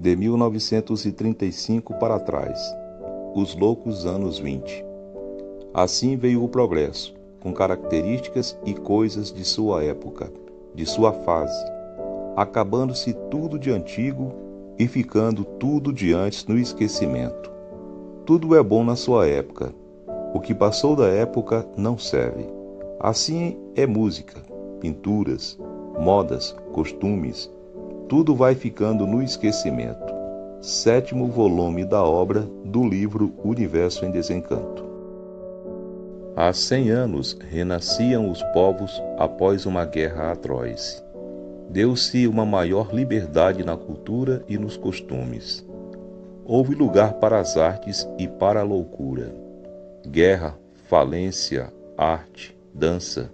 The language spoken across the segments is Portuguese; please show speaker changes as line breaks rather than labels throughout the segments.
De 1935 para trás, os loucos anos 20. Assim veio o progresso, com características e coisas de sua época, de sua fase, acabando-se tudo de antigo e ficando tudo de antes no esquecimento. Tudo é bom na sua época. O que passou da época não serve. Assim é música, pinturas, modas, costumes. Tudo vai ficando no esquecimento. 7º volume da obra do livro Universo em Desencanto. Há 100 anos renasciam os povos após uma guerra atroz. Deu-se uma maior liberdade na cultura e nos costumes. Houve lugar para as artes e para a loucura. Guerra, falência, arte, dança.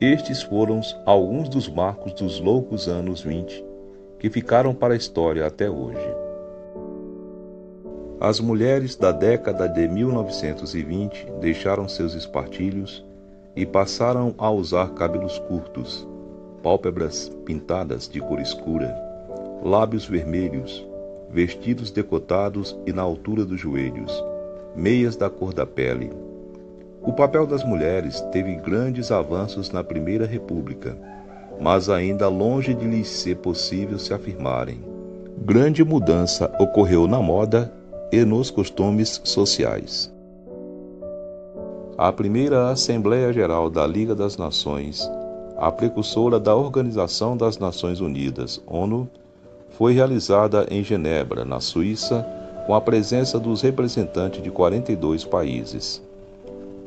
Estes foram alguns dos marcos dos loucos anos 20, que ficaram para a história até hoje. As mulheres da década de 1920 deixaram seus espartilhos e passaram a usar cabelos curtos, pálpebras pintadas de cor escura, lábios vermelhos, vestidos decotados e na altura dos joelhos, meias da cor da pele. O papel das mulheres teve grandes avanços na Primeira República, mas ainda longe de lhes ser possível se afirmarem. Grande mudança ocorreu na moda e nos costumes sociais. A primeira Assembleia Geral da Liga das Nações, a precursora da Organização das Nações Unidas, ONU, foi realizada em Genebra, na Suíça, com a presença dos representantes de 42 países.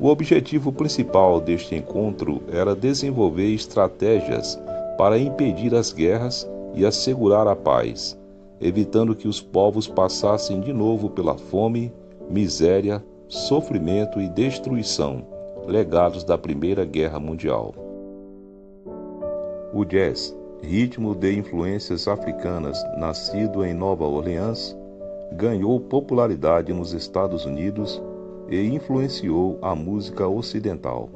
O objetivo principal deste encontro era desenvolver estratégias para impedir as guerras e assegurar a paz, evitando que os povos passassem de novo pela fome, miséria, sofrimento e destruição, legados da Primeira Guerra Mundial. O jazz, ritmo de influências africanas nascido em Nova Orleans, ganhou popularidade nos Estados Unidos e influenciou a música ocidental.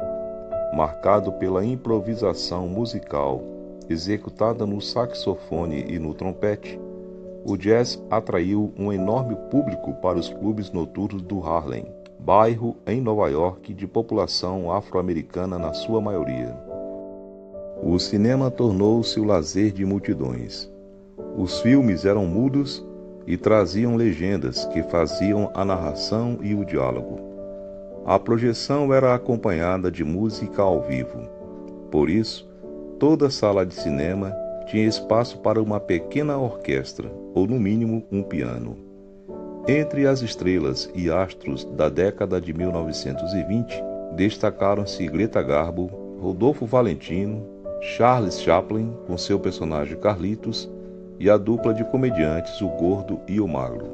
Marcado pela improvisação musical executada no saxofone e no trompete, o jazz atraiu um enorme público para os clubes noturnos do Harlem, bairro em Nova York de população afro-americana na sua maioria. O cinema tornou-se o lazer de multidões. Os filmes eram mudos e traziam legendas que faziam a narração e o diálogo. A projeção era acompanhada de música ao vivo. Por isso, toda sala de cinema tinha espaço para uma pequena orquestra, ou no mínimo um piano. Entre as estrelas e astros da década de 1920, destacaram-se Greta Garbo, Rodolfo Valentino, Charles Chaplin, com seu personagem Carlitos, e a dupla de comediantes O Gordo e o Magro.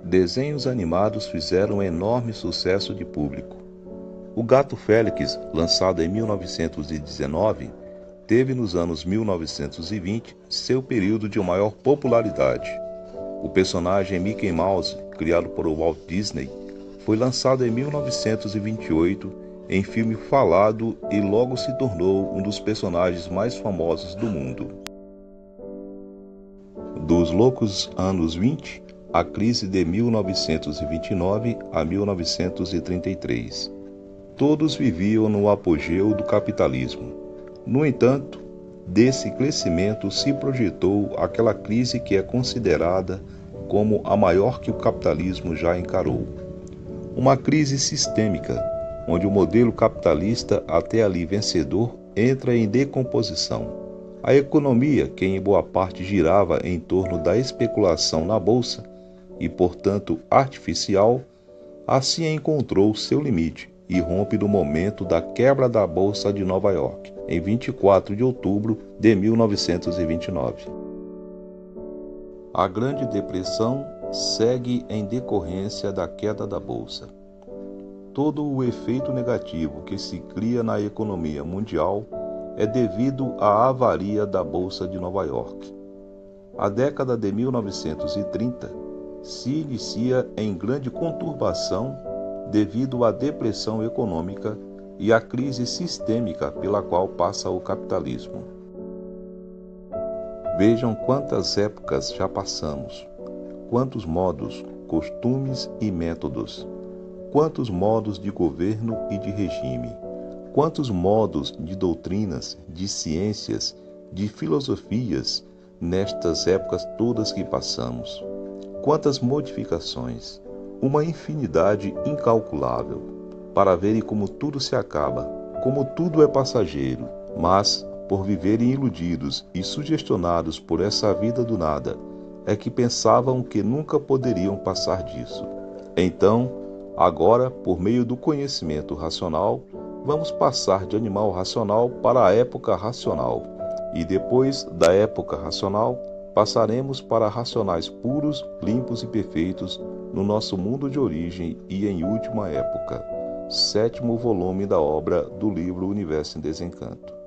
Desenhos animados fizeram enorme sucesso de público. O Gato Félix, lançado em 1919, teve nos anos 1920 seu período de maior popularidade. O personagem Mickey Mouse, criado por Walt Disney, foi lançado em 1928 em filme falado e logo se tornou um dos personagens mais famosos do mundo. Dos loucos anos 20, a crise de 1929 a 1933. Todos viviam no apogeu do capitalismo. No entanto, desse crescimento se projetou aquela crise que é considerada como a maior que o capitalismo já encarou. Uma crise sistêmica, onde o modelo capitalista, até ali vencedor, entra em decomposição. A economia, que em boa parte girava em torno da especulação na bolsa, e portanto artificial, assim encontrou seu limite e rompe no momento da quebra da Bolsa de Nova York, em 24 de outubro de 1929. A Grande Depressão segue em decorrência da queda da Bolsa. Todo o efeito negativo que se cria na economia mundial é devido à avaria da Bolsa de Nova York. A década de 1930 se inicia em grande conturbação devido à depressão econômica e à crise sistêmica pela qual passa o capitalismo. Vejam quantas épocas já passamos, quantos modos, costumes e métodos, quantos modos de governo e de regime, quantos modos de doutrinas, de ciências, de filosofias, nestas épocas todas que passamos. Quantas modificações, uma infinidade incalculável, para verem como tudo se acaba, como tudo é passageiro, mas, por viverem iludidos e sugestionados por essa vida do nada, é que pensavam que nunca poderiam passar disso. Então, agora, por meio do conhecimento racional, vamos passar de animal racional para a época racional, e depois da época racional, passaremos para racionais puros, limpos e perfeitos no nosso mundo de origem e em última época. 7º volume da obra do livro Universo em Desencanto.